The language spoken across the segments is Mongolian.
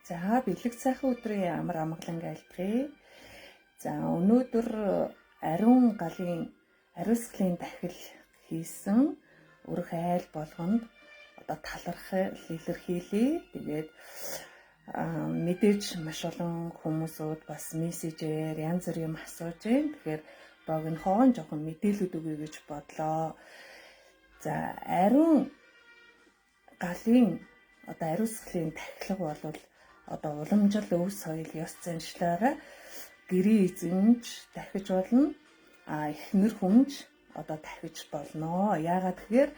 За бэлэг сайхан өдрийн амар амгалан айлтгая. За өнөөдөр ариун галын ариусгалын дахил хийсэн өрх айл болгонд одоо талархал илэрхийлье. Тэгээд мэдээж маш олон хүмүүсүүд бас мессежээр янз бүрийн асууж байна. Тэгэхээр богино жоохон мэдээлүүд өгье гэж бодлоо. За ариун галын одоо ариусгалын дахилга бол одоо уламжил өв соёл ёс заншлаараа гэрээ эзэнж дахиж болно. Эхнэр хүнж одоо дахиж болно. Яагаад тэгэхээр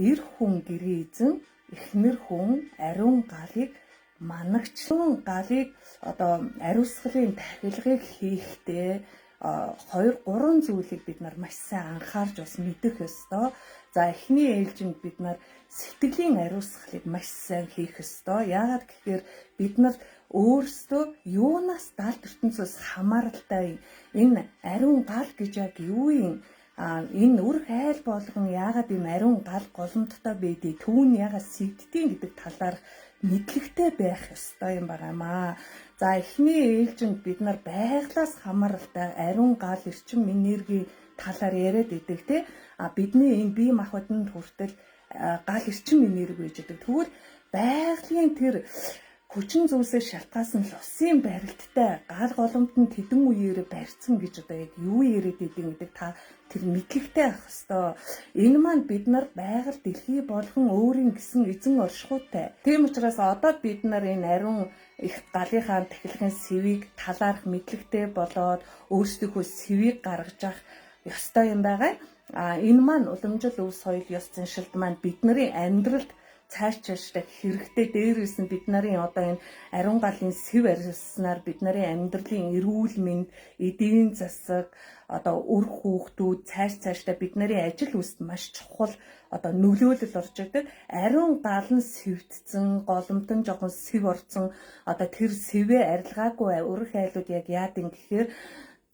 эр хүн гэрээ эзэн, эхнэр хүн ариун галыг манагчлан галыг одоо ариусгалын дахилгыг хийхдээ 2-3 зүйлийг бид нар маш сайн анхаарч бас мэдэх ёстой. За эхний ээлжинд бид нар сэтгэлийн ариусгалыг маш сайн хийх ёстой. Яагаад гэхээр бид нар өөрсдөө юунаас даалт ертөнцөөс хамааралтай энэ ариун гал гэж яг юу юм? Энэ өрх айл болгон яагаад ийм ариун гал голомттой байдгийг, түүн яагаад сэгддгийг гэдэг талаар мэдлэгтэй байх ёстой юм байгаамаа. За эхний ээлжинд бид нар байглаас хамааралтай ариун гал эрчим энерги талаар яриад идэг те. Бидний энэ бие махбоднд хүртэл гал эрчим энерги гэж идэг. Тэгвэл байгалийн тэр хүчин зүйлсээс шалтгаасан л усын барилттай гал голомтод тэдэн үеэр барьсан гэж одоо яг юу яриад идэв гэдэг та тэр мэдлэгтэй авах ёстой. Энэ маань бид нар байгаль дэлхий болгон өөрийн гэсэн эзэн оршихуйтай. Тийм учраас одоо бид нар энэ ариун их галынхаа тахилгын сэвийг талаарх мэдлэгтэй болоод өөрсдийнхөө сэвийг гаргаж авах ёстой юм байгаа. Энэ маань уламжил өв соёл ёс заншилд маань бидний амьдралд цаашдаа хэрэгтэй. Дээрээс нь бид нарын одоо энэ ариун галын сэв арилснаар бид нарын амьдралын эрүүл мэнд, эдийн засаг, одоо үр хүүхдүүд цаашдаа бид нарын ажил үйлсэд маш чухал одоо нөлөөлөл орж идэг. Ариун гал нь сэвдсэн, голомтон жоохон сэв орсон одоо тэр сэвээ арилгаагүй өрх айлууд яг яад юм гэхээр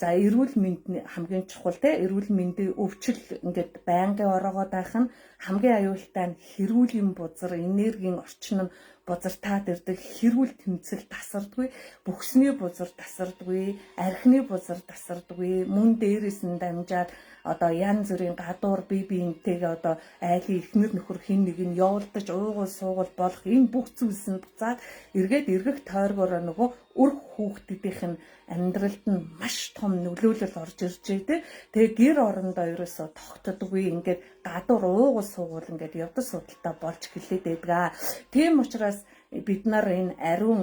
за эрүүл мэнд хамгийн чухал те. Эрүүл мэндийн өвчл ингээд байнгын ороогоод байх нь хамгийн аюултай нь хэрүүлийн бузар, энергийн орчин нь бузартаад ирдэг. Хэрүүл тэмцэл тасардгүй, бүхсний бузар тасардгүй, архины бузар тасардгүй. Мөн дээрээс нь дамжаад одоо янз бүрийн гадуур бие биентэйгээ одоо айлын эхнэр нөхөр хин нэг нь явуулдаж уугуул суугуул болох энэ бүх зүйлс нь буцаад эргээд эргэх тойргоороо нөгөө үр хүүхдүүдийнх нь амьдралд нь маш том нөлөөлөл орж ирж байгаа. Тэгээ гэр орондоо ерөөсөө тогтдоггүй ингээд гадуур уугуул суугуул ингээд явдал судалтай болж эхэлээд байдаг. Тийм учраас бид нар энэ ариун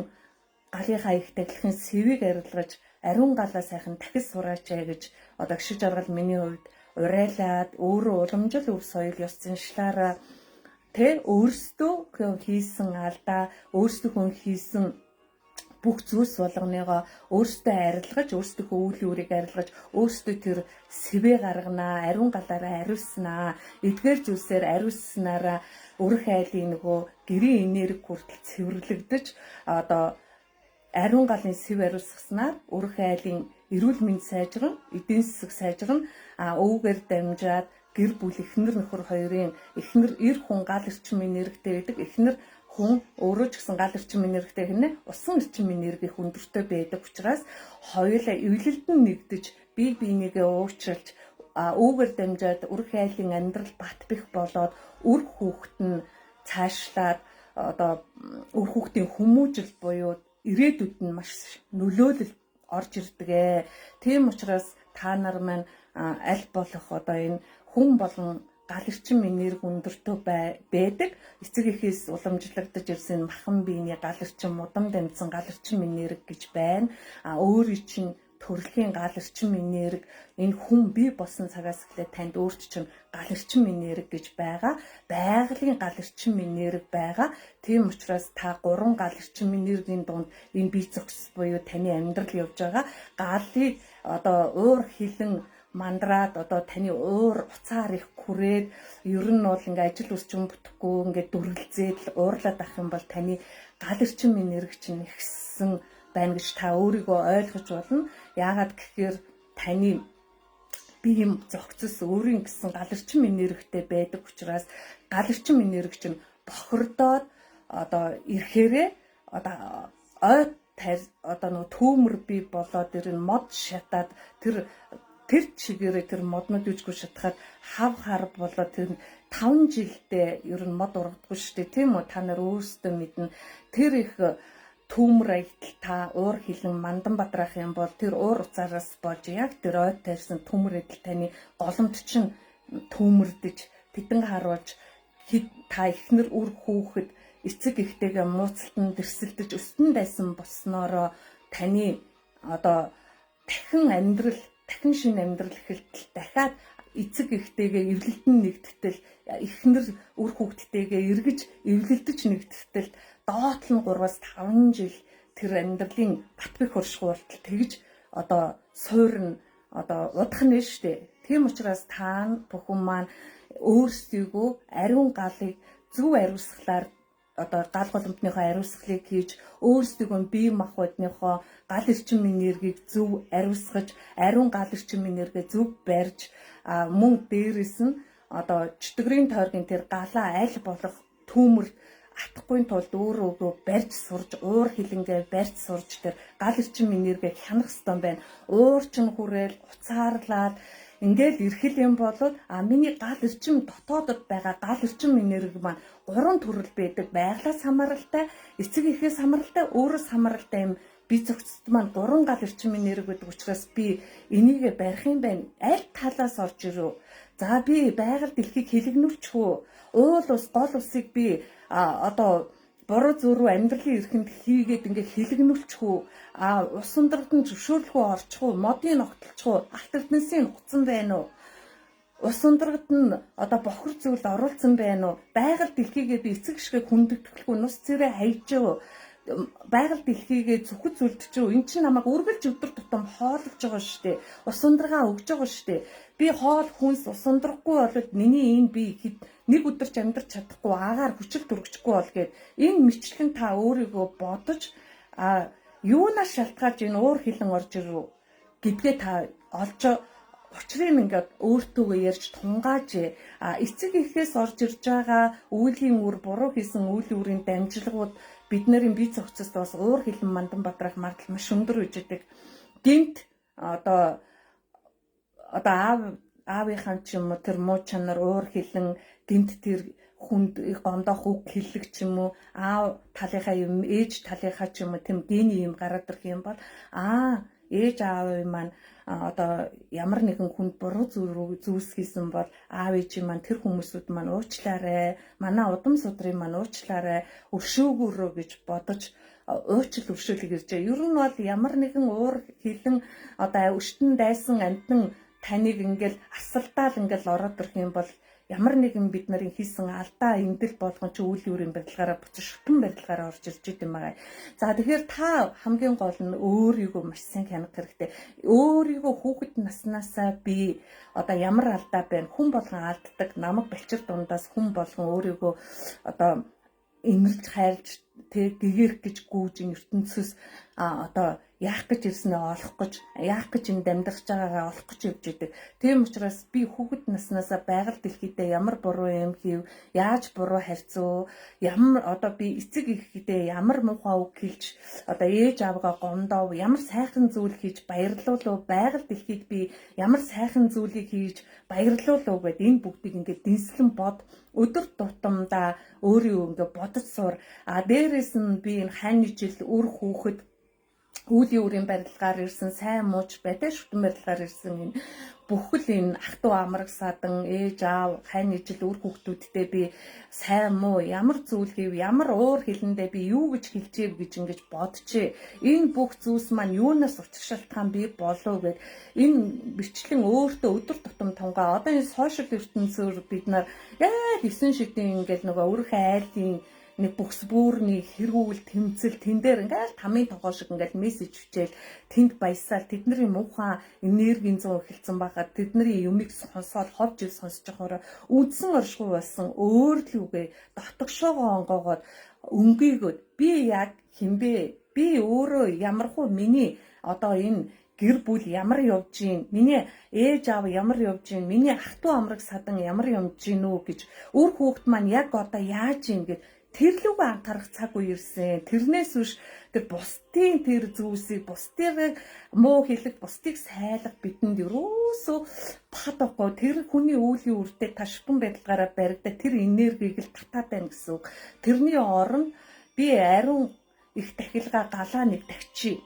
галынхаа их тахилгын сэвийг арилгаж ариун галаа сайхан дахиж сураач гэж одоо гişиг жаргал миний хувьд урайлаад өөрөө уламжил өв соёл ёс заншлаараа тэ өөрсдөө хийсэн алдаа, өөрсдөө хийсэн бүх зүйлс болгоныгоо өөртөө арилгаж, өөртөө үйл үүрийг арилгаж, өөртөө тэр сэвэ гарганаа, ариун галаараа ариуснаа. Эдгээр зүйлсээр ариуснараа өрх айлын нөгөө гэрийн энерги хүртэл цэвэрлэгдэж одоо ариун галын сэв ариусгаснаар өрх айлын эрүүл мэнд сайжран, эдийн засаг сайжран, өвгөр дамжаад гэр бүл эхнэр нөхөр хоёрын эхнэр эр хүн гал эрчим энергитэй байдаг. Эхнэр хүн өөрөө ч гэсэн гал эрчим энергитэй хинэ усан эрчим энерги хүндэртэй байдаг учраас хоёулаа эвлэлдэн нэгдэж бие биенийгээ уучралж өвгөр дамжаад өрх айлын амьдрал бат бэх болоод үр хүүхэд нь цаашлаад одоо үр хүүхдийн хүмүүжил буюу ирээдүйд нь маш нөлөөлөл орж ирдэг. Тийм учраас та нар маань аль болох одоо энэ хүн болон гал эрчим энерги өндөртөө байдаг. Эцэг эхээс уламжлагдаж ирсэн махан биений гал эрчим мудам дамжсан гал эрчим энерги гэж байна. Өөрийн чинь төрөлхийн гал эрчим энерги энэ хүн бий болсон цагаас эхлээд танд өөрт чинь гал эрчим энерги гэж байгаа. Байгалийн гал эрчим энерги байгаа. Тийм учраас та 3 гал эрчим энергийн дунд энэ бие зохис буюу таны амьдрал явж байгаа. Галыг одоо уур хилэн мандраад одоо таны уур уцаар их хүрээд ер нь бол ингээ ажил үрчин бүтэхгүй ингээ дүрлзээд уурлаад авах юм бол таны гал эрчим энерги чинь ихсэн байна гэж та өөрийгөө ойлгож болно. Яагаад гэхээр таны бие зохицос өөрийн гэсэн гал эрчим энергитэй байдаг учраас гал эрчим энерги чинь бохирдоод одоо ирэхээрээ одоо ой одоо нөгөө төөмөр бий болоод ирэн мод шатаад тэр чигээрээ тэр моднод үжгүй шатахад хав хар болоод тэр 5 жилдээ ер нь мод ургадгүй шүү дээ тийм үү, та нар өөрсдөө мэднэ. Тэр их төмөр аятал та уур хилэн мандан бадраах юм бол тэр уур уцаараас болж яг тэр ой тайрсан төмөр адил таны голомт чинь төмөрдөж тэдэн харуулж та ихнэр үр хүүхэд эцэг ихтэйгээ мууцалтан дэрсэлдэж өстөн дайсан болсноороо таны одоо дахин шинэ амьдрал эхэлтэл дахиад эцэг ихтэйгээ эвлэлтэн нэгтгэл ихнэр үр хүүхдтэйгээ эргэж эвлэлдэж нэгтгэл доотлон 3-5 жил тэр амьдралын батбих уршгуултал тэгж одоо суурн одоо удах нь штэ. Тийм учраас та бүхэн маань өөрсдийгөө ариун галыг зөв ариусгалаар одоо гал голомтныхоо ариусгалыг хийж өөрсдийгөө бие махбодныхоо гал эрчим энергийг зөв ариусгаж ариун гал эрчим энерги зөв барьж мөн дээрээс нь одоо чөтгөрийн тойргийн тэр галаа аль болох төмөр атахгүй тулд өөрөө барьж сурж уур хилэнгээ барьж сурж тэр гал эрчим энергийг хянах ёстой байна. Уурчин хүрээл уцаарлаад ингээл эрхэл юм болоод миний гал эрчим дотоодод байгаа гал эрчим энерги маань 3 төрөл байдаг. Байглаас хамааралтай, эцэг эхээс хамааралтай, өөрөөс хамааралтай юм бие зохицолт маань 3 гал эрчим энерги байдаг учраас би энийгээ барих юм байна. Аль талаас орж ирв? За би байгаль дэлхийг хилэгнүүлчих үү? Уул ус гол усыг би одоо буруу зүрүү амьдралын эрхэнд хийгээд ингээ хилэгнүүлчих үү? Ус ундрагдан зөвшөөрлөх үү, орчих үү? Модын ногтлчих үү? Алт эрдэнсийн нугцсан байна уу? Ус ундрагд нь одоо бохор зүйл оруулсан байна уу? Байгаль дэлхийгээ би эцэг шигээ хүндэгдэхгүй нус цэрэ хайж юу? Байгаль дэлхийгээ зүхэд зүлдэж юу? Эн чинь намайг үргэлж өдөр тутам хооллож байгаа шүү дээ. Ус ундрага өгж байгаа шүү дээ. Би хоол хүнс ус ундрахгүй болоод миний энэ би нэг өдөр ч амьдрч чадахгүй агаар хүчил төрөгчгүй бол гээд энэ мэтлэн та өөрийгөө бодож юунаас шалтгаалж энэ уур хилэн орж ирв гэдгээ та олж учрыг ингээд өөртөөгөө ярьж тунгааж эцэг эхээс орж ирж байгаа үүлийн үр буруу хийсэн үйл үрийн дамжлагууд бидний бие зохицост бас уур хилэн мандан бадраах магадлал маш өндөр үж идэг. Гинт одоо аавынхаа ч юм уу тэр муу чанар уур хилэн гинт тэр хүнд гомдох үг хэллэг ч юм уу аав талынхаа юм ээж талынхаа ч юм уу тэм гений юм гараад ирэх юм бол ээж аавын маань одоо ямар нэгэн хүнд буруу зүйлс хийсэн бол аав ээжийн маань тэр хүмүүсүүд маань уучлаарай, манай удам судрын маань уучлаарай, өршөөгөөрөө гэж бодож уучлал өршөөлөг иржээ. Ер нь бол ямар нэгэн уур хилэн одоо өштөн дайсан амтан таныг ингээл асалдаал ингээл ороод ирэх юм бол ямар нэгэн бид нарын хийсэн алдаа эндэл болгон ч үйл үүрийн барилгаараа буцаж шүтэн барилгаараа орж ирж идэм байгаа. За тэгэхээр та хамгийн гол нь өөрийгөө маш сайн хянах хэрэгтэй. Өөрийгөө хүүхэд наснаасаа би одоо ямар алдаа байна? Хүн болгон алддаг. Намаг балчир дундаас хүн болгон өөрийгөө одоо эмэрж хайрлж гэгэрх гэж гүйж ертөнцөөс одоо яах гэж ирснээ олох гэж яах гэж энд амьдрах байгаагаа олох гэж явж идэг. Тийм учраас би хүүхэд наснаасаа байгаль дэлхийдээ ямар буруу юм хийв, яаж буруу харьцуу, ямар одоо би эцэг ихэдээ ямар муухай үг хэлж одоо ээж аавгаа гомдов, ямар сайхан зүйл хийж баярлуулав, байгаль дэлхийд би ямар сайхан зүйлийг хийж баярлуулав гэд энэ бүгдийг ингээд дэнслэн бод өдөр тутамдаа өөрийгөө ингээд бодож сур. Дээрээс нь би энэ хань жил үр хүүхэд үлийн үрийн барилгаар ирсэн сайн мууч байдаг шүтэн барилгаар ирсэн энэ бүхэл энэ ах トゥ амраг садан ээж аав хань ижил үр хүүхдүүдтэй би сайн муу ямар зүйл хийв ямар уур хилэндээ би юу гэж хэлжээв гэж ингэж бодчихээ. Энэ бүх зүйлс маань юунаас учир шалтгаан бий болов гэд энэ бичлэн өөртөө өдөр тутам тунгаа одоо энэ сошиал ертөнцөөр бид нар яг 9 шидийн ингээл нөгөө өөрийнхөө айлын нэг бүхс бүрний хэргүүл тэмцэл тэн дээр ингээл тамийн тогоо шиг ингээл мессеж бичээл тэнд баясаал тэдний муухай энергийн зов эхэлсэн байгаа тэдний юмыг сонсоод ховж ил сонсож байхаараа үдсэн оршгүй болсон өөрлөгөө дотгошоогоо онгоогоод өнгийгөөд би яг хинбэ би өөрөө ямархуу миний одоо энэ гэр бүл ямар явж гин миний ээж аав ямар явж гин миний ах トゥ амраг садан ямар явж гин үү гэж үр хүүхэд маань яг одоо яаж юм гээд тэр лүгөө анхаарах цаг үе ирсэн. Тэрнээс биш тэр бусдын тэр зүйлсийг бусдыг муу хэлэх, бусдыг сайлах бидэнд ерөөсөө пат байхгүй. Тэр хүний үүлийн үрдээ ташпан байдлаараа баригдаа тэр энергийг л татаад байна гэсэн үг. Тэрний оронд би ариун их дахилгаа галаа нэг тагчи.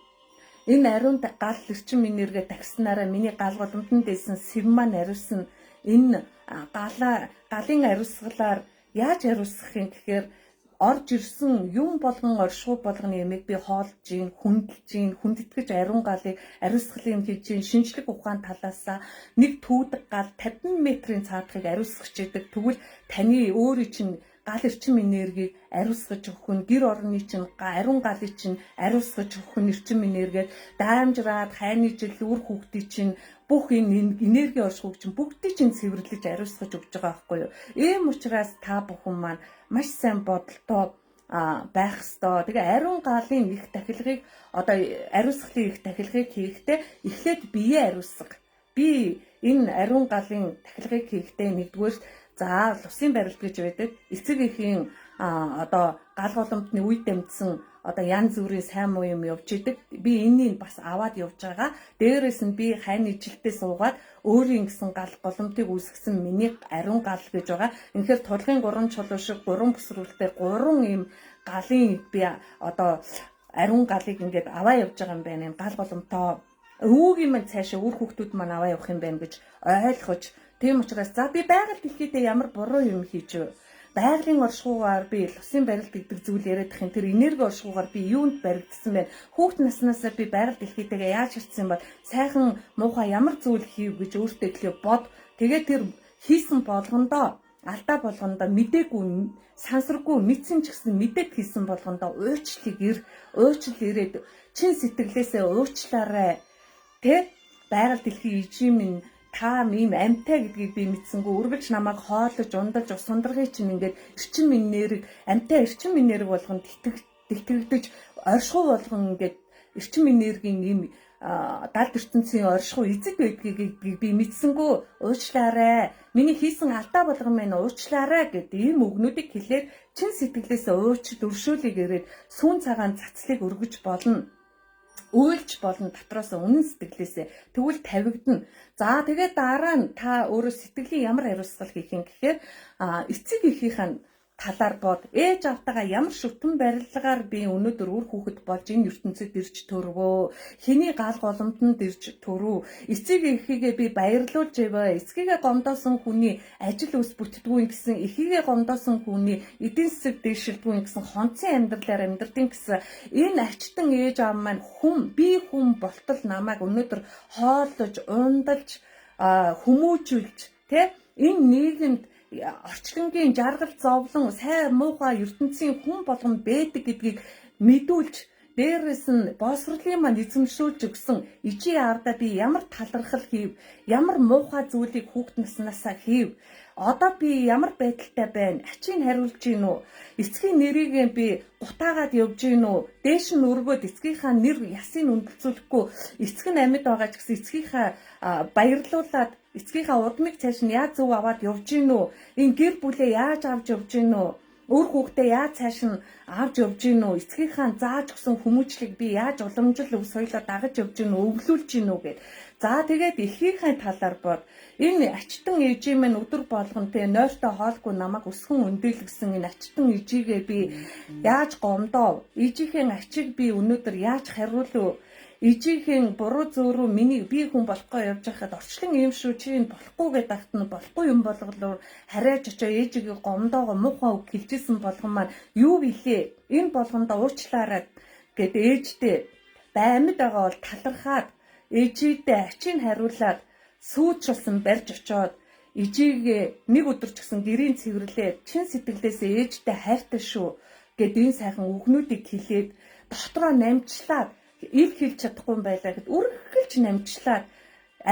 Энэ ариун гал эрчим энерги тагснараа миний гал голомтон дэсэн сэв маань ариусан. Энэ галын ариусгалаар яаж ариусгах юм гэхээр орж ирсэн юм болгон оршуу болгоны ямиг би хоолж гин, хүндэтгэж ариун галыг ариусгалын хийж гин, шинжлэх ухаан талаасаа нэг түүдэг гал 50 метрийн цаадхыг ариусгах чийдэг. Тэгвэл таны өөрийн чинь гал эрчим энергийг ариусгаж өгөх нь гэр орны чинь ариун галыг чинь ариусгаж өгөх нь эрчим энергээд даамжраад хайны жил үр хүүхдийн чинь бүх энэ энерги оршихуйг чинь бүгдийг чинь цэвэрлэж ариусгаж өгч байгаа байхгүй юу. Ийм учраас та бүхэн маань маш сайн бодолтой байх ёстой. Тэгээ ариун галын их тахилгыг одоо ариусгалын их тахилгыг хийхдээ эхлээд биеэ ариусга. Би энэ ариун галын тахилгыг хийхдээ нэгдүгээр за лусын барилт гэж байдаг. Эцэг эхийн одоо гал голомтны үе дамжсан одоо янз бүрийн сайн муу юм явж идэг. Би энэнийг бас аваад явж байгаа. Дээрээс нь би хайны жилдээ суугаад өөрийн гэсэн гал голомтыг үүсгэсэн миний ариун гал гэж байгаа. Үнэхээр тулгын 3 чулуу шиг 3 бүсрүүлтэй 3 ийм галын би одоо ариун галыг ингээд аваа явж байгаа юм байна. Гал голомтоо өвөгийн маань цаашаа үр хүүхдүүд маань аваа явах юм байна гэж ойлгож. Тийм учраас за би байгаль дэлхийдээ ямар буруу юм хийж вэ? Байгалийн оршихуугаар би лусын барилт гэдэг зүйл яриад их юм. Тэр энерги оршихуугаар би юунд баригдсан бэ? Хүүхд наснаасаа би байгаль дэлхийдээ яаж ирсэн бол сайхан муухай ямар зүйл хийв гэж өөртөө ихлэ бод. Тэгээд тэр хийсэн болгондоо алдаа болгондоо мдээгүй сансаргүй мэдсэн ч гэсэн мэдээд хийсэн болгондоо уучлал ирээд чин сэтгэлээсээ уучлаарай. Тэ байгаль дэлхийн ижимэн та ийм амьтаа гэдгийг би мэдсэнгүү үргэлж намайг хоолож ундалж ус ундрагыг чинь ингээд эрчим энерги амьтаа эрчим энерги болгонд тэтгэгдэж оршихуй болгон ингээд эрчим энергийн ийм далд ертөнцийн оршихуй эзэг байдгийг би мэдсэнгүү уучлаарай. Миний хийсэн алдаа болгон маань уучлаарай гэдэг ийм үгнүүдийг хэлээд чин сэтгэлээсээ өршөөлийг ирээд сүүн цагаан цацлыг өргөж болно. Үйлч болно дотроос үнэн сэтгэлээсээ тэгвэл тавигдана. За тэгээд дараа нь та өөрөө сэтгэлийн ямар хариуцлага хийх юм гэхээр эцэг эхийнхээ талаар бод ээж автагаа ямар шүтэн барилгаар би өнөөдөр үр хүүхэд болж энэ ертөнцид ирж төрвөө. Хэний гал голомтонд ирж төрөв. Эцэг эхийгээ би баярлуулж яваа. Эцгийгээ гомдоосон хүний ажил үс бүтдэггүй гэсэн, эхийгээ гомдоосон хүний эдийн засаг дэвшилдэггүй гэсэн, хонцын амьдралаар амьдрдیں۔ Гэсэн энэ ачтан ээж аав маань хүн болтол намайг өнөөдөр хооллож, ундалж, хүмүүжүүлж, тэ энэ нийгэмд орчлонгийн жаргал зовлон сайн муухай ертөнцийн хүн болгонд байдаг гэдгийг мэдүүлж дээрээс нь босрлын маань эзэмшүүлж өгсөн ижи аавда би ямар талархал хийв, ямар муухай зүйлийг хүүхд наснаасаа хийв. Одоо би ямар байдалтай байна? Ачийг хариулж гин үү? Эцгийн нэрийг би гутаагаад явж гин үү? Дээш нь өргөөд эцгийнхаа нэр ясыг үнэлцүүлэхгүй эцэг нь амьд байгаа ч гэсэн эцгийнхаа баярлуулад эцгийнхаа удмыг цааш нь яаж зөв аваад явж гин үү? Энэ гэр бүлээ яаж авч явж гин үү? Өөр хүүхдээ яаж цааш нь авч явж гин үү? Эцгийнхаа зааж өгсөн хүмүүжлийг би яаж уламжил өв соёлоо дагаж явж гин үү? Өвлүүлж гин үү гэд. За тэгээд эхийнхээ талаар бод энэ ачтан ээжийн минь өдөр болгон тэ нойртой хоолгүй намайг өсгөн өндөлгсөн энэ ачтан ээжигээ би яаж гомдоо? Ээжийнхээ ачиг би өнөөдөр яаж хариулв? Ижийнхэн буруу зөөрөө миний би хүн болохгүй явж байхад орчлон юм шүү чи энэ болохгүй гэдэгт нь болохгүй юм болголоор харайж очоо ээжигээ гомдоогоо муухай үг хэлжсэн болгон маань юу билээ? Энэ болгондоо уучлаарай гэд ээжтэй амьд байгаа бол талархаад ээжийдээ ачийг хариулаад сүүчилсэн барьж очоод ижигээ нэг өдөр ч гэсэн гэрийн цэвэрлээд чин сэтгэлээсээ ээжтэй хайртай шүү гэд энэ сайхан үгнүүдийг хэлээд дотроо намжлаад ил хэлж чадахгүй юм байлаа гэд үргэлж намжлаад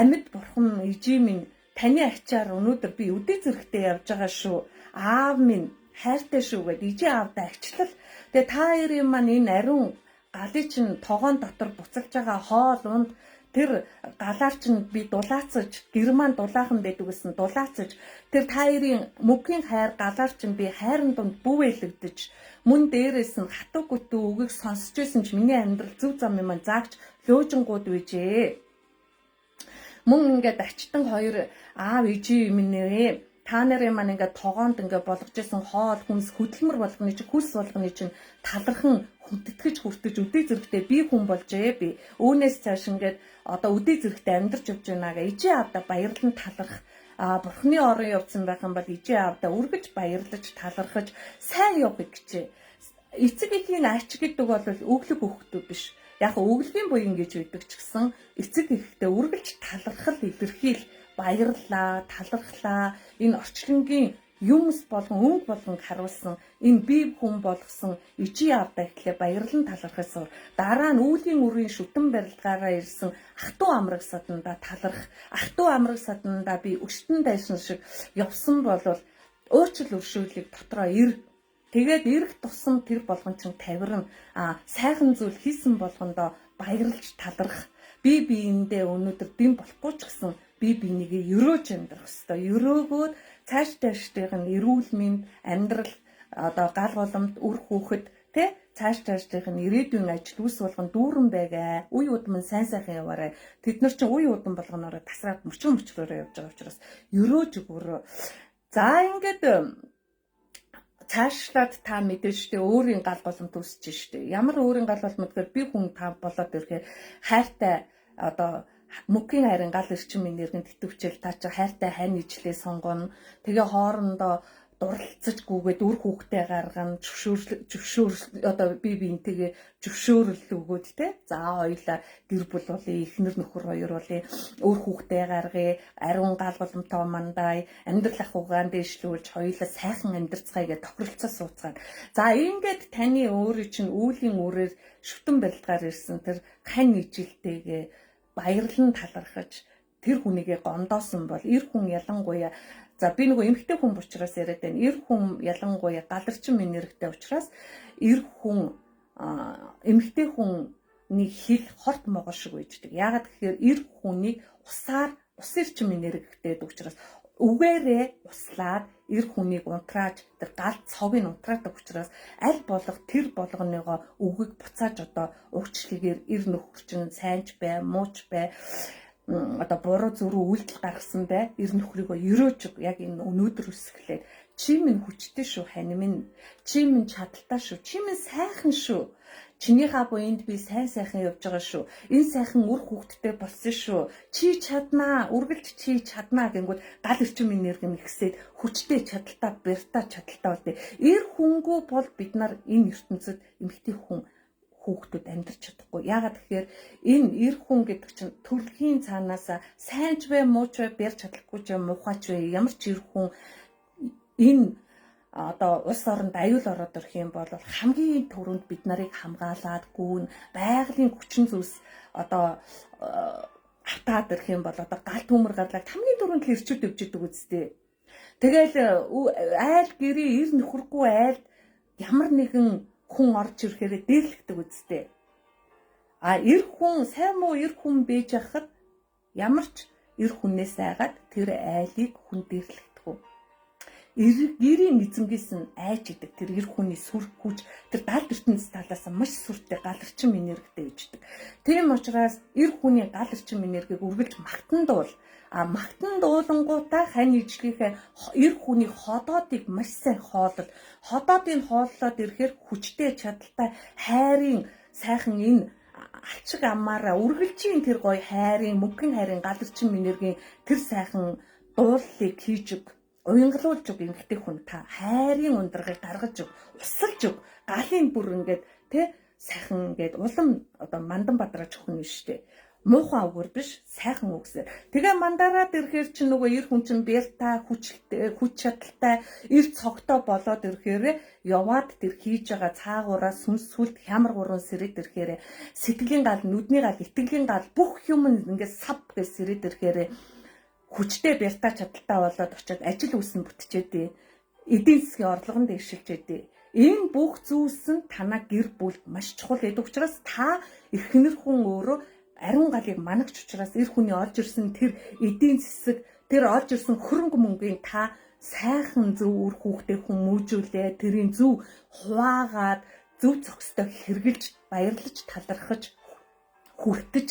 амьд бурхан ижи минь таны ачаар өнөөдөр би үдээ зэрэгтэй явж байгаа шүү. Аав минь хайртай шүү гэд ижи аавдаа ачлал. Тэгээ та хоёрын маань энэ ариун галын чинь тогоон дотор буцалж байгаа хоол унд тэр галаарч нь би дулаацаж герман дулаахан байдаг гэсэн дулаацаж тэр таарын мөгийн хайр галаарч нь би хайрын дунд бүвэлэгдэж мөн дээрээс нь хатуу гүтүү үгийг сонсч байсан ч миний амьдрал зөв зам юм заагч лөөжингууд үйжээ. Мөн ингээд ачтан хоёр аав ижи минь нэ та нарын маань ингээд тогоонд ингээд болгож исэн хоол хүнс хөдөлмөр болгоны чинь хүс болгоны чинь талархан хүндэтгэж хүртэж үдээ зэрэгтэй би хүн болжээ би үүнээс цааш ингээд одоо үдээ зэрэгтэй амьдарч явж байна га ижи аавда баярлан таларх бурхны орон явсан байх юм бол ижи аавда үргэж баярлаж талархаж сайн явах гэжээ. Эцэг эхийн ач гэдэг бол өглөг өгөхдөө биш. Яг өглөгийн буян гэж байдаг ч гэсэн эцэг эхтэй үргэлж талархал илэрхийл баярлаа, талархлаа. Энэ орчлонгийн юмс болгон өнгө болгон харуулсан энэ бие хүн болгосон ижи аавда ихлэ баярлан талархаж сур. Дараа нь үүлийн үрийн шүтэн барилгаараа ирсэн ах トゥ амраг саданда таларх. Ах トゥ амраг саданда би өчтөн дайсан шиг явсан болвол өөрчлөл өршөөлийг дотроо ир. Тэгээд ирэх тусам тэр болгон чинь тавирна. Сайхан зүйл хийсэн болгондоо баярлж таларх. Би биендээ өнөөдөр дэм болохгүй ч гэсэн би бинийгээ өрөөж амьдрах ёстой. Өрөөгөөд цааш таашдын эрүүл мэнд амьдрал одоо гал боломд үр хүүхэд тэ цааш таашдын ирээдүйн ажил үс болгон дүүрэн байгаа. Үе удам сайн сайхан яваарай. Тэд нар чинь үе удам болгоноороо тасраад мөчрөөрөө явж байгаа учраас өрөөж өгөөрөө. За ингээд цаашлаад та мэдээж штэ өөрийн гал боломт үүсэж штэ. Ямар өөрийн гал боломт гэхээр би хүн та болоод ирэхээр хайртай одоо мөгийн хайрын гал эрчим энергийн тэтвчэл та чи хайртай хань ижлээ сонгоно. Тэгээ хоорондоо дурлцаж гүгээд үр хүүхдээ гаргана, зөвшөөр одоо би биентэйгээ зөвшөөрөл өгөөд те. За хоёлаа гэр бүл болъё, эхнэр нөхөр хоёр болъё, үр хүүхдээ гаргая, ариун гал боломтоо мандаа, амьдрал ахуйгаан дэвшлүүлж хоёлаа сайхан амьдрцгаая гэж тохиролцоо сууцгаана. За ингээд таны өөрийн чинь үүлийн үрээр шүтэн барилгаар ирсэн тэр хань ижилтэйгээ баярлан талархаж тэр хүнийгээ гондоосон бол эр хүн ялангуяа за би нөгөө эмэгтэй хүн учраас яриад байна. Эр хүн ялангуяа галарчин энергитэй учраас эр хүн эмэгтэй хүний хэл хорт могол шиг үйждэг. Яагаад гэхээр эр хүнийг усаар ус эрчим энергитэй учраас үгээрээ услаад эр хүнийг унтрааж тэр гал цовыг унтраадаг учраас аль болох тэр болгоныгоо үгийг буцааж одоо уучлалыгээр эр нөхөр чинь сайнч бай, мууч бай одоо буруу зөрүү үйлдэл гаргасан бай эр нөхрийгөө ерөөж яг энэ өнөөдөр үсгэлээд чи минь хүчтэй шүү хань минь чи минь чадaltaй шүү чи минь сайхан шүү чинийхээ буйнд би сайн сайхан явж байгаа шүү энэ сайхан үр хүүхдтэй болсон шүү чи чаднаа үргэлж чи чаднаа гэнгүүт гал эрчим энерги мэгсээд хүчтэй чадaltaй бэрта чадaltaй болтой эр хүнгүү бол бид нар энэ ертөнцид эмэгтэй хүн хүүхдүүд амьдарч чадахгүй. Яагаад гэхээр энэ эр хүн гэдэг чинь төрөлхийн цаанаасаа сайнч бай, мууч бай, барьж чадахгүй ч муухайч бай. Ямар ч эр хүн энэ одоо улс оронд аюул ороод ирэх юм бол хамгийн түрүүнд бид нарыг хамгаалаад гүүн байгалийн хүчин зүйлс одоо хатаад ирэх юм бол одоо гал төмөр гарлаад хамгийн түрүүнд л ирчүүд өвж идэг үстэй. Тэгэл айл гэрээ эр нөхөргүй айл ямар нэгэн хүн орж ирэхээр дээрлэгдэг үстэй. Эр хүн сайн муу эр хүн бэж яхад ямар ч эр хүнээс айгаад тэр айлыг хүн дээрлэгдэг. Гэрийн эзэмгээс нь айж идэг тэр эр хүний сүр хүч тэр гал ертөнцийн талаас маш сүртэй гал эрчим энергитэй иждэг. Тийм учраас эр хүний гал эрчим энергийг үргэлж магтан дуул. Магтан дуулангуудаа хань ижлийнхээ эр хүний ходоодыг маш сайн хоолол. Ходоодыг хооллоод ирэхээр хүчтэй чадaltaй хайрын сайхан энэ алчиг амаараа үргэлжийн тэр гоё хайрын мөнгөн хайрын гал эрчим энергийн тэр сайхан дууллыг хийж өг. Уянгалуулж өг эмэгтэй хүн та хайрын ундрагыг гаргаж өг. Усалж өг. Галын бүр ингээд тэ сайхан ингээд улам одоо мандан бадраач өхөн шүү дээ. Муухай үгээр биш сайхан үгсээр. Тэгээ мандараад ирэхээр чинь нөгөө эр хүн чинь бэрта хүчтэй хүч чадалтай эр цогтой болоод ирэхээр яваад тэр хийж байгаа цаагаараа сүнсүлд хямар гурван сэрээд ирэхээр сэтгэлийн гал нүдний гал итгэлийн гал бүх юм ингээд сав гэж сэрээд ирэхээр хүчтэй бэрта чадалтай болоод очиод ажил үүсэн бүтчихэд эдийн засгийн орлогон дэвшилжээд энэ бүх зүйлс нь танаа гэр бүлд маш чухал гэдэг учраас та эхнэр хүн өөрөө ариун галыг манагч учраас эр хүний олж ирсэн тэр эдийн засаг, тэр олж ирсэн хөрөнгө мөнгөний та сайхан зөв үр хүүхдээ хүмүүжүүлээ, тэрийн зөв хуваагаад зөв зохистой хэрглэж, баярлаж, талархаж, хүртэж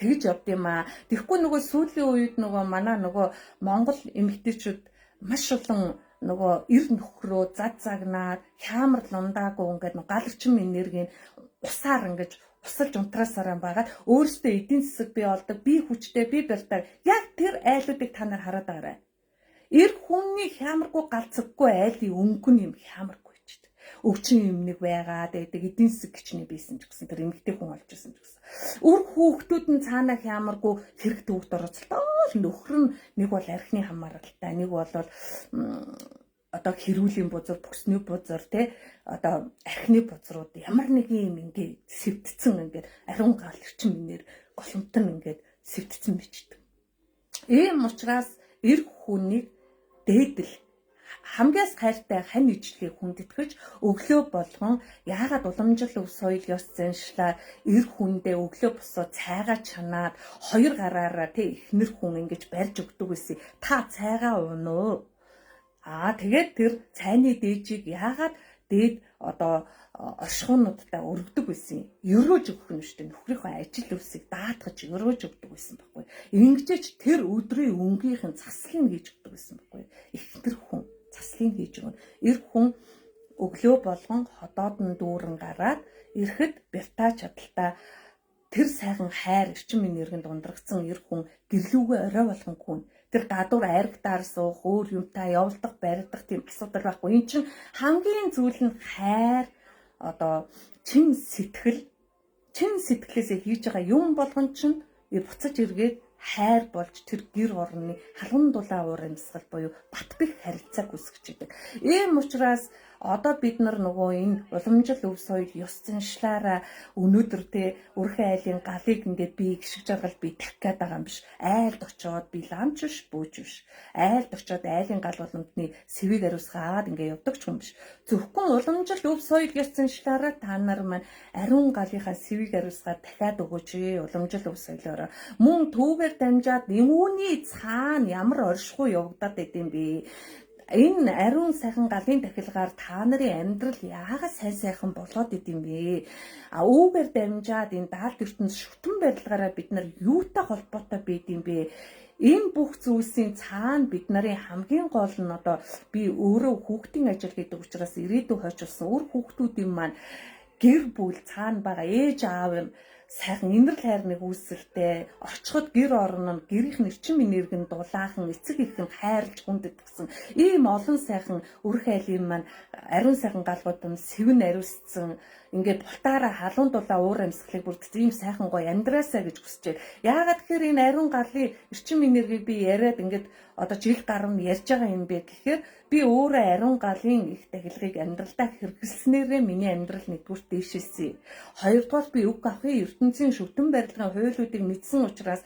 тэгж явд юм аа. Тэгэхгүй нөгөө сүүлийн үед нөгөө манай нөгөө Монгол эмэгтэйчүүд маш олон нөгөө эр нөхрөө зад загнаад хямар лундаагүй ингээд нөгөө галарчин энергийн усаар ингэж усалж унтраасараа байгаад өөрөөсөө эдийн засаг бий болдог, би хүчтэй, би барьдаг. Яг тэр айлуудыг та нар хараад байгаарай. Эр хүний хямаргүй галцаггүй айлын өнгөн юм хямаргүй ч гэдэг. Өвчин юмнэг байгаад байдаг, эдийн засаг гिचний бийсэн ч гэсэн тэр эмэгтэй хүн олж ирсэн ч гэсэн. Үр хүүхдүүд нь цаанаа хямаргүй хэрэг төвд оролцолтоо нөхөр нь нэг бол архины хамааралтай, нэг бол одоо хэрүүлийн бузар, бүсний бузар те одоо архины бузрууд ямар нэг юм ингээд сэвтцэн ингээд ариун гал эрчим минээр голомтон ингээд сэвтцэн бичдэг. Ийм учраас эр хүнийг дээдэл хамгийн хайртай хань ижлэгийг хүндэтгэж өглөө болгон яагаад уламжил өв соёл ёс заншлаар эр хүндээ өглөө босоо цайгаа чанаад хоёр гараараа тэ эхнэр хүн ингэж барьж өгдөг гэсэн. Та цайгаа уунаа. Тэгээд тэр цайны дээжийг яагаад дээд одоо оршихуунуудтай өргөдөг байсан юм. Өрөөж өгөх нь шүү дээ. Нөхрийнхөө ажил үйлсийг даатгаж өрөөж өгдөг байсан байхгүй. Ингэжээч тэр өдрийн өнгийнхэн заслын хийж өгдөг байсан байхгүй. Эхнэр хүн заслын хийж өгнө. Эр хүн өглөө болгон ходоод нь дүүрэн гараад ирэхэд бертаа чадaltaа тэр сайхан хайр эрчим энергийн дундрагдсан эр хүн гэрлүүгээ орой болгон хүн тэр гадуур айрагтаар суух, өөр юмтай явуулдах, барьдах тийм асуудал байхгүй. Энд чинь хамгийн зүйл нь хайр, одоо чин сэтгэлээсээ хийж байгаа юм болгон чинь буцаж эргээд хайр болж тэр гэр орны халуун дулаан уур амьсгал буюу бат бэх харилцааг үүсгэж идэг. Ийм учраас одоо бид нар нөгөө энэ уламжил өв соёл ёс заншлаараа өнөөдөр те өрхөн айлын галыг ингээд би гიშг жаргал би тавих гээд байгаа юм биш. Айлд очоод би ламч биш, бүүж биш. Айлд очоод айлын гал боломтны сэвийг ариусгаад ингээд явдаг ч юм биш. Зөвхөн уламжил өв соёл ёс заншлаараа та нар маань ариун галынхаа сэвийг ариусгаад дахиад өгөөч. Уламжил өв соёлоор мөн түүгээр дамжаад үүний цаана ямар оршихуй явагдаад идэм бэ? Энэ ариун сайхан галын дахилгаар та нарын амьдрал яагаад сайн болоод идэм бэ? Үүгээр дамжаад энэ даалт ертөнц шүтэн барилгаараа бид нар юутай холбоотой байдэм бэ? Энэ бүх зүйлсийн цаана бид нарын хамгийн гол нь одоо би өөрөө хүүхдийн ажил хийдэг учраас ирээдүйн хойчулсан өөр хүүхдүүдийн маань гэр бүл цаана байгаа ээж аав юм сайхан инэрл хайрныг үүсэлтэй очиход гэр орон нь гэрийнх нь эрчим энергийн дулаахан эцэг их нь хайрлж хүндэт гэсэн ийм олон сайхан өрх айлын маань ариун сайхан галгууд нь сэвэн ариусцсан ингээд бултаараа халуун дулаа уур амьсгалыг бүрдсэн ийм сайхан гоё амьдраасаа гэж хүсэж байна. Яагаад тэгэхээр энэ ариун галын эрчим энергийг би яриад ингээд одоо жил гаруй ярьж байгаа юм бэ гэхээр би өөрөө ариун галын их дахилгыг амьдралдаа хэрэглэснээрээ миний амьдрал нэгдүгээр дээшилсэн. Хоёрдугаар би үг авахын ертөнцийн шүтэн барилгын хуулиудыг мэдсэн учраас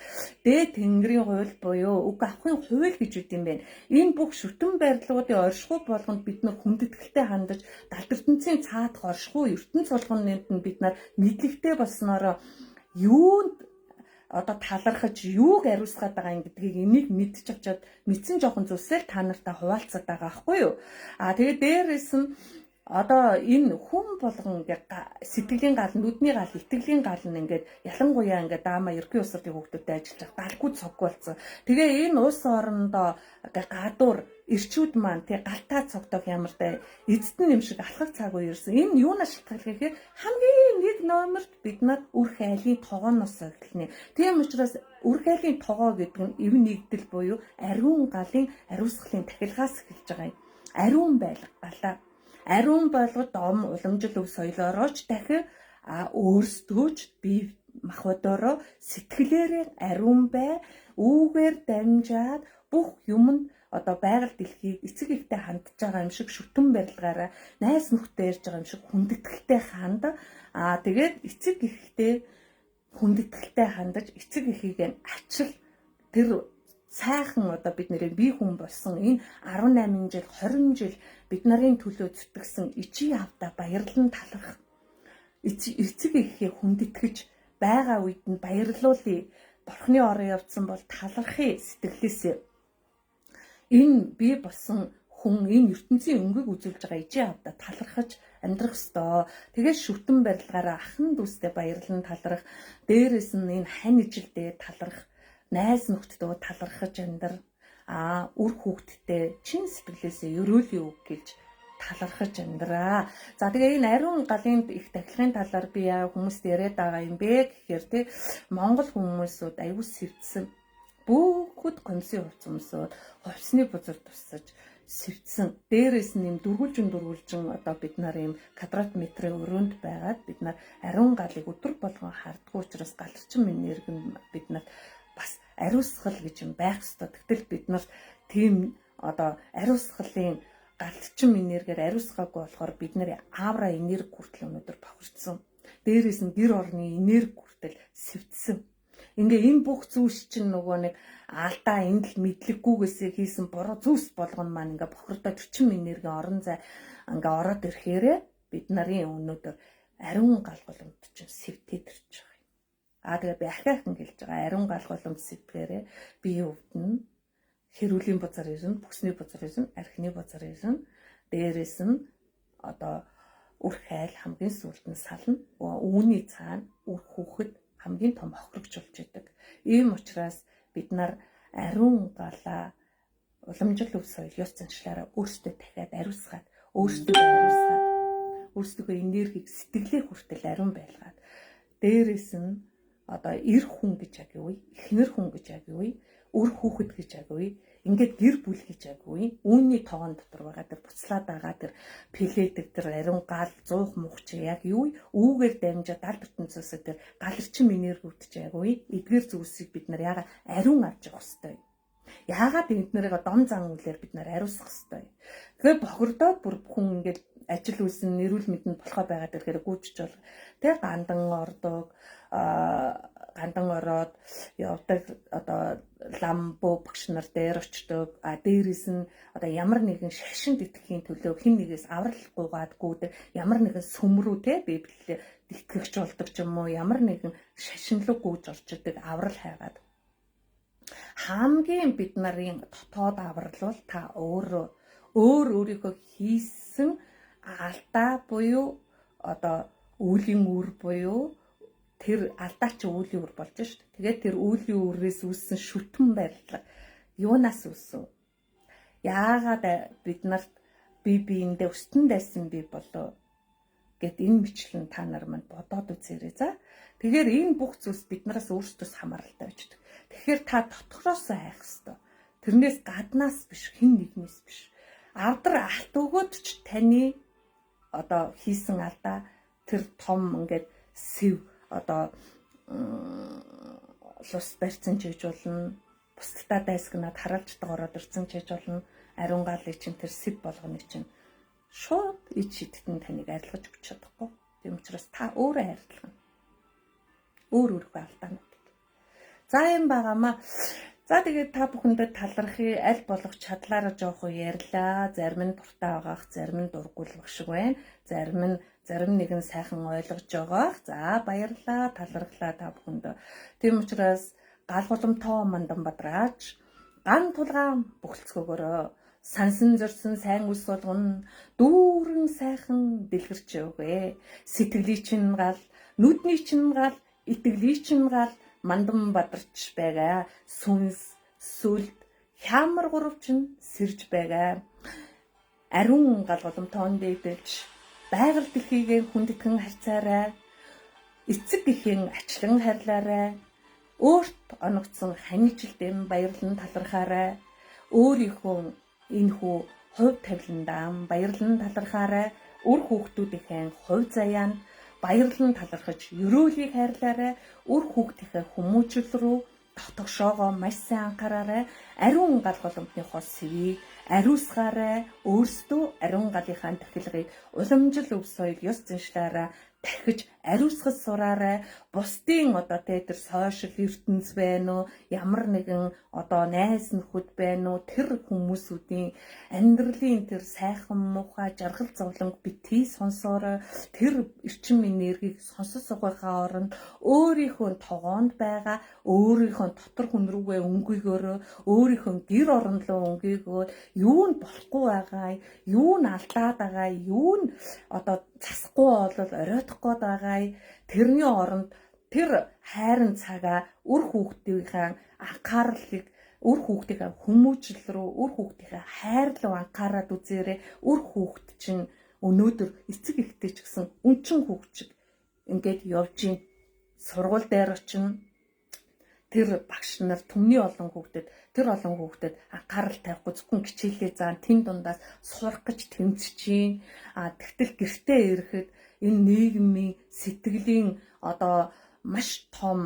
дээд тэнгэрийн хууль буюу үг авахын хууль гэж үт юм байна. Энэ бүх шүтэн барилгуудын оршихуй болгонд бид нар хүндэтгэлтэй хандаж далд ертөнцийн цаадах оршихуй ертөнц болгонд бид нар мэдлэгтэй болсноороо юунд одоо талархаж юуг ариусгаад байгаа юм гэдгийг энийг мэдчих чад мэдсэн жоохон зүйлсээ та нартай хуваалцаад байгаа аахгүй юу. Тэгээд дээрээс нь одоо энэ хүн болгон ингээ сэтгэлийн гал, нүдний гал, итгэлийн гал нь ингээд ялангуяа ингээ даама ерхий усрын хүүхдүүдэд ажиллаж галгүй цог болсон. Тэгээ энэ улс орондоо гадуур эрчүүд маань тий галтаа цогтойх ямартай эзэдэн юм шиг алхах цаг үе ирсэн. Энэ юунаас шалтгаалж гэхээр хамгийн нэг номерт бид нар үрх айлын тогооноос эхэлнэ. Тийм учраас үрх айлын тогоо гэдэг нь эв нэгдэл буюу ариун галын ариусгалын дахилгаас эхэлж байгаа юм. Ариун байлгалаа. Ариун болгоод дом уламжил өв соёлоороо ч дахин өөрсдөө ч бие махбодороо сэтгэлээрээ ариун бай, үүгээр дамжаад бүх юм нь одоо байгаль дэлхийг эцэг ихтэй хандж байгаа юм шиг шүтэн барилгаараа найз нөхдөд ярьж байгаа юм шиг хүндэтгэлтэй ханд. Тэгээд эцэг ихтэй хүндэтгэлтэй хандаж эцэг эхийг нь ачил тэр сайхан одоо бид нэрээ бие хүн болсон энэ 18 жил 20 жил бид нарын төлөө зүтгэсэн ичи явда баярлан таларх эцэг эхээ хүндэтгэж байгаа үед нь баярлуулъя. Бурхны орон явцсан бол талархъя сэтгэлээсээ. Энэ би болсон хүн энэ ертөнцийн өнгөг үзүүлж байгаа ижээ авда талархаж амьдрах ёстой. Тэгээд шүтэн барилгаараа ахын дүүстэй баярлан таларх. Дээрээс нь энэ хань ижилдээ таларх. Найз нөхдөдөө талархаж амьдр. Үр хүүхдтэй чин сэтгэлээсээ өрөөлөе үг гэж талархаж амьдраа. За тэгээ энэ ариун галын их тахилгын талаар би хүмүүст яриад байгаа юм бэ гэхээр тий Монгол хүмүүсүүд аюул сэвдсэн. Бүгд комиссын хувц өмсөд хувцсны бузар тусаж сэвдсэн. Дээрээс нь юм дөрвөлжин одоо бид нар юм квадрат метрийн өрөөнд байгаад бид нар ариун галыг өдөр болгон хардгуу учраас галарчин энерги бид нар бас ариусгал гэж юм байх ёстой. Тэгтэл бид нар тийм одоо ариусгалын галчин энергиэр ариусгаагүй болохоор бид нарын авра энерги хүртэл өнөөдөр бохирдсон. Дээрээс нь гэр орны энерги хүртэл сэвдсэн. Ингээ энэ бүх зүйлс чинь нөгөө нэг алдаа энд л мэдлэггүйгээсээ хийсэн буруу зүйлс болгоно маань ингээ бохирдоод орчин энерги орон зай ингээ ороод ирэхээр бид нарын өнөөдөр ариун галголомт чинь сэвтээд ирж байгаа. Тэгээ би ахиахан хэлж байгаа ариун галголомт сэвтгээрээ бие өвдөн хэрүүлийн бузар ирнэ, бүсний бузар ирнэ, архины бузар ирнэ. Дээрээс нь одоо үр хайл хамгийн сүүлд нь сална. Үүний цаана үр хүүхэд хамгийн том хохирогч болж идэг. Ийм учраас бид нар ариун галаа уламжил өв соёл ёс заншлаараа өөрсдөө дахиад ариусгаад, өөрсдөө энергийг сэтгэлээ хүртэл ариун байлгаад, дээрээс нь одоо эр хүн гэж яг юу, эхнэр хүн гэж яг юу, үр хүүхэд гэж яг юу, ингээд гэр бүл гэж яг юу, үүний тоон дотор байгаа тэр буцлаад байгаа тэр пилэдэг тэр ариун гал зуух мухч яг юу, үүгээр дамжаад аль ертөнцөөсөө тэр галарчин энергиуд ч яг юу, эдгээр зүйлсийг бид нар яага ариун авч явах хэрэгтэй. Яагаад эднэрийг дом зан үлээр бид нар ариусгах хэрэгтэй. Тэгэхээр бохирдоод бүр хүн ингээд ажил үйлсэн нэрүүл мэдэнд болохоо байгаад ирэхээр гүйчж бол тэг гандан ороод явдаг одоо ламбо багш нар дээр очдог. Дээрээс нь одоо ямар нэгэн шашин тэтгэхийн төлөө хин нэгээс авралгүйгаадгүй ямар нэгэн сүмрүү те библиэлд итгэгч болдог ч юм уу, ямар нэгэн шашинлог гүйж орчдөг аврал хайгаад. Хамгийн бид нарын дотоод аврал бол та өөрийнхөө хийсэн алдаа буюу одоо үүлийн үр буюу тэр алдаа чи үүлийн үр болж шүү дээ. Тэгээд тэр үүлийн үрээс үүссэн шүтэн барилга юунаас үүсв? Яагаад бид нарт биендээ өстөн дайсан би болоо гэд энэ мэтлэн та нар манд бодоод үзээрэй за. Тэгэхээр энэ бүх зүйлс биднээс өөрсдөөс хамааралтай байждаг. Тэгэхээр та дотроос хайх ёстой. Тэрнээс гаднаас биш, хэн нэгнээс биш. Авдар алт өгөөд ч таны одоо хийсэн алдаа тэр том ингээд сэв одоо лус барьсан ч гэж болно. Бусдаа дайсгнаад хараалждаг ороод ирсэн ч гэж болно. Ариун галыг чинь тэр сэв болгоны чинь шууд ич хитгэн таныг арилгаж өгч чадахгүй. Тийм учраас та өөрөө арилгана. Өөрийнхөө алдаанууд. За юм байгаамаа. За тэгээд та бүхэндээ талархъя, аль болох чадлаараа жоох ярьлаа. Зарим нь дуртай байгаах, зарим нь дурггүй л шиг байна. Зарим нэг нь сайхан ойлгож байгаах. За баярлалаа, талархлаа та бүхэндээ. Тийм учраас галголомтоо мандан бадраач, ган тулгаан бүхэлцгөөгөөрөө сансан зорсон сайн үс болгоно, дүүрэн сайхан дэлгэрч явгэ. Сэтгэлийн чинь гал, нүдний чинь гал, итгэлийн чинь гал мандан бадарч байгаа. Сүнс, сүлд, хямар гурвч нь сэрж байгаа. Ариун галголомтоон дэвдэлж, байгаль дэлхийгээ хүндэтгэн харьцаарай. Эцэг гэхийн ачлан харьлаарай. Өөрт оногдсон ханижилдэм баярлан талархаарай. Өөрийнхөө энэхүү хувь тавиландаа баярлан талархаарай. Үр хүүхдүүдийнхээ хувь заяанд баярлан талархаж ерөөлийг хайрлаарай. Үр хүүхдийнхээ хүмүүжил рүү тогтогшоогоо маш сайн анхаараарай. Ариун галголомтныхоо сэвийг ариусгаарай. Өөрсдөө ариун галынхаа тахилгыг уламжил өв соёл ёс заншлаараа дахиж ариусгаж сураарай. Бусдын одоо тэр сошиал ертөнц байна уу, ямар нэгэн одоо найз нөхөд байна уу, тэр хүмүүсүүдийн амьдралын тэр сайхан муухай жаргал зовлонг битгий сонсоорой. Тэр эрчим энергийг сонсож суугийнхаа оронд өөрийнхөө тогоонд байгаа, өөрийнхөө дотор хүн рүүгээ өнгөйгөөрөө, өөрийнхөө гэр орон руу өнгөйгөөр, юу нь болохгүй байгаа, юу нь алдаад байгаа, юу нь одоо засахгүй бол оройтох гээд байгаа. Тэрний оронд тэр хайрын цагаа үр хүүхдийнхээ анхаарлыг үр хүүхдийнхээ хүмүүжил рүү, үр хүүхдийнхээ хайр руу анхаарал үзээрэй. Үр хүүхд чинь өнөөдөр эцэг эхтэй ч гэсэн үнчин хүүхчиг ингээд явж ийн сургууль дээр очино. Тэр багш нар түмний олон хүүхдэд анхаарал тавихгүй зөвхөн хичээлээ заан тэн дундаас сурах гэж тэмцэж ийн. Тэгтэл гэртээ ирэхэд энэ нийгмийн сэтгэлийн одоо маш том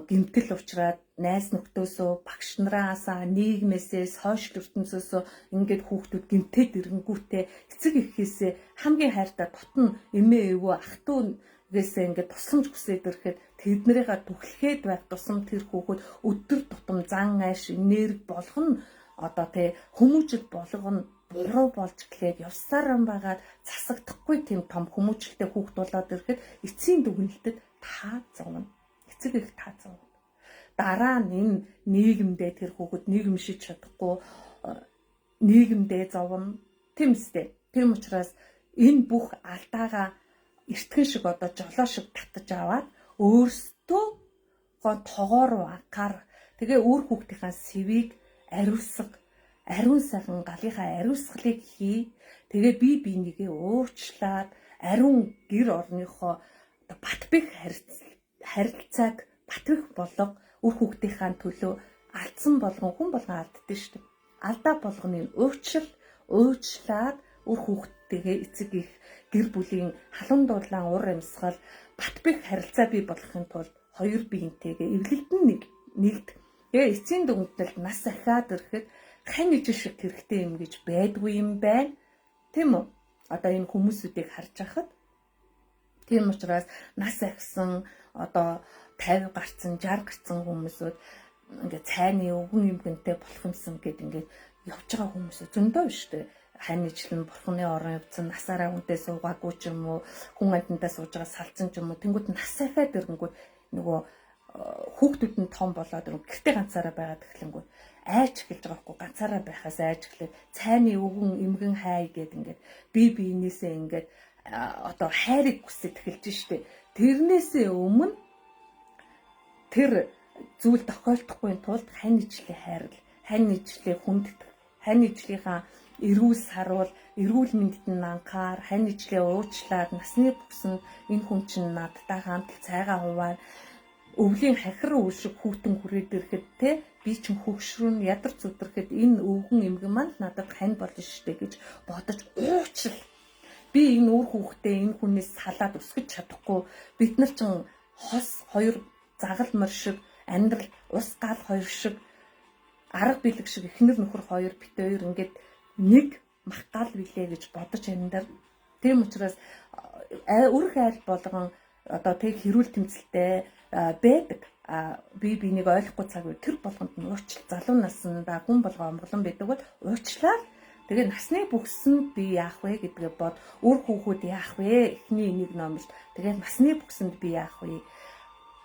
гэмтэл учраас найз нөхдөөсөө, багш нараасаа, нийгмээсээ, сошиал ертөнцөөсөө ингээд хүүхдүүд гэмтээд ирэнгүүтээ эцэг эхээсээ хамгийн хайртай дотн эмээ өвөө ах トゥ гэсээ ингээд тусламж хүсээд ирэхэд тэднэрийгээ түглэхэд байх тусам тэр хүүхэд өдөр тутам зан айш энерги болгоно одоо тэ хүмүүжил болгоно буруу болж эхлээд явсараа байгаад засагдахгүй тийм том хүмүүжлтэй хүүхд болоод ирэхэд эцсийн дүгнэлтэд таа зовно. Эцэг их таа зовно. Дараа нь энэ нийгэмдээ тэр хүүхэд нийгэмшиж чадахгүй нийгэмдээ зовно. Тийм үстэй. Тийм учраас энэ бүх алдаагаа эртгэн шиг одоо жолоо шиг татаж аваад өөрсдөө тогоо руу анхаар. Тэгээ өөр хүүхдийнхаа сэвийг ариусга, ариун сайхан галынхаа ариусгалыг хий. Тэгээ би бинийгээ уучлаад ариун гэр орныхоо бат бэх харилцааг бат бэх болго үр хүүхдийнхаа төлөө алдсан болгон хүн болгон алддээ шүү дээ. Алдаа болгоныг уучлаад үр хүүхдтэйгээ эцэг их гэр бүлийн халуун дулаан ур амьсгал бат бэх харилцаа бий болгохын тулд хоёр биентэйгээ эвлэлдэн нэгд. Тэгээ эцсийн дүгнэлт нас ахаад ирэхэд хань ижил шиг хэрэгтэй юм гэж байдгүй юм байна. Тийм үү? Одоо энэ хүмүүсүүдийг харж байхад тийм учраас нас ахсан одоо 50 гарцсан 60 гарцсан хүмүүсүүд ингээд цайны өвгөн эмгэнтэй болох юмсан гэд ингээд явж байгаа хүмүүсүүд зөндөө шүү дээ. Хань ижлэн бурхны орон явцсан насаараа хүнтэй суугаагүй ч юм уу, хүн амьтантай сууж байгаа салцсан ч юм уу, тэнгууд нас ахаад ирэнгүүт нөгөө хүүхдүүд нь том болоод гэртээ ганцаараа байгаад эхлэнгүүт айж эхэлж байгаа хгүй, ганцаараа байхаас айж эхлээд цайны өвгөн эмгэн хай гэд ингээд бие биенээсээ ингээд одоо хайрыг хүсэж эхэлж штэ. Тэрнээсээ өмнө тэр зүйл тохиолдохгүй тулд хань ижлээ хайрл, хань ижлээ хүнддэг, хань ижлийнхаа эрүүл сарвал, эрүүл мэндэд нь анхаар, хань ижлээ уучлаад насны бүсэнд энэ хүн чинь надтай хамт цайгаа хуваад өвлийн хахир үл шиг хүүтэн хүрээд ирэхэд те би чинь хөгшрөн ядар зүдрэхэд энэ өвгөн эмгэн маань надад хань болно штэ гэж бодож уучил. Би энэ үр хүүхдээ энэ хүнээс салаад өсгөж чадахгүй. Бид нар чинь хос хоёр загалмар шиг, амьдрал ус гал хоёр шиг, арга бэлэг шиг эхнэр нөхөр хоёр бит хоёр ингээд нэг мах гал билээ гэж бодож амьдар. Тийм учраас өрх айл болгон одоо тэг хэрүүл тэмцэлтэй байдаг. Би бинийг ойлгохгүй цаг үе тэр болгонд нь уучлал залуу наснда хүн болгоо омглон байдаг бол уучлаад тэгээ насны бүхсэнд би яах вэ гэдгээ бод. Үр хүүхэд яах вэ? Эхний энийг номлол. Тэгээ насны бүхсэнд би яах вэ?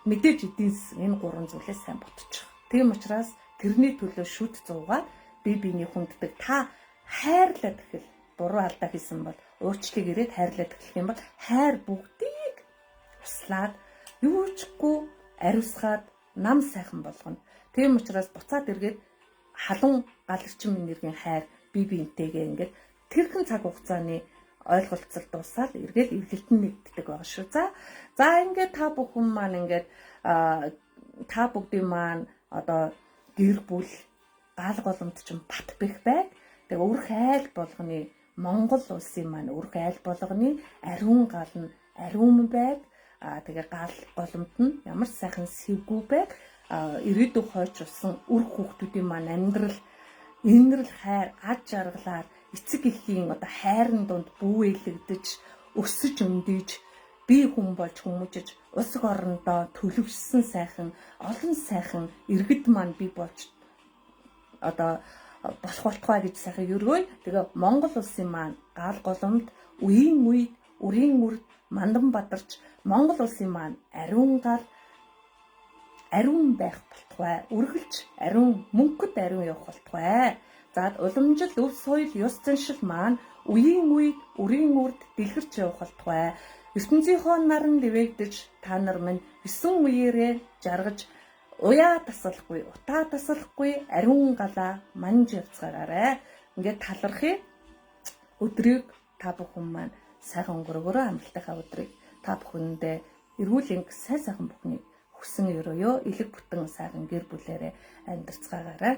Мэдээж эдийн засгийн энэ гурван зүйлээ сайн бодчих. Тийм учраас тэрний төлөө шүд зуугаад би биний хүнддэг. Та хайрлаад эхэл. Буруу алдаа хийсэн бол уучлалыг ирээд хайрлаад эхлэх юм бол хайр бүгдийг туслаад юучгүй ариусгаад нам сайхан болгоно. Тийм учраас буцаад эргээд халуун галэрчин энергийн хайр бие биентэйгээ ингээд тэрхэн цаг хугацааны ойлголцол дуусаад эргээд эвлэлтэн нэгддэг байгаа шүү. За ингээд та бүхэн маань ингээд та бүгдийн маань одоо гэр бүл гал голомт ч бат бэх байг. Тэгээ өрх айл болгоны Монгол улсын маань өрх айл болгоны ариун гал нь ариун байг. Тэгээ гал голомт нь ямар сайхан сэвгүй байг. Ирээдүйн хойч усан үр хүүхдүүдийн маань амьдрал инэрл хайр аж аргалаар эцэг эхийн одоо хайрын дунд бүү илэгдэж өсөж өндийж бие хүн болж хүмүүжиж улс орондоо төлөвшсөн сайхан олон сайхан иргэд маань бий болж одоо болох болтугай гэж сайхан өргөй. Тэгээ Монгол улсын маань гал голомд үеийн үед үрийн үрд мандан бадарч Монгол улсын маань ариун гал ариун байх болтугай. Үргэлж ариун мөнхөд ариун явах болтугай. За уламжил өв соёл ёс заншил маань үеийн үед үрийн үрд дэлгэрч явах болтугай. ертөнцийнхөө наран дэвэгдэж та нар минь 9 үеэрээ жаргаж уяа тасалахгүй, утаа тасалахгүй ариун галаа манж явцгаарай. Ингээд талархъя. Өдрийг та бүхэн маань сайхан өнгөрөөгөө амралтынхаа өдрийг та бүхэндээ эрүүл энг сайн сайхан бүхнийг хүсэн өрөөё. Элэг бүтэн сайхан гэр бүлээрээ амьдарцгаагаарай.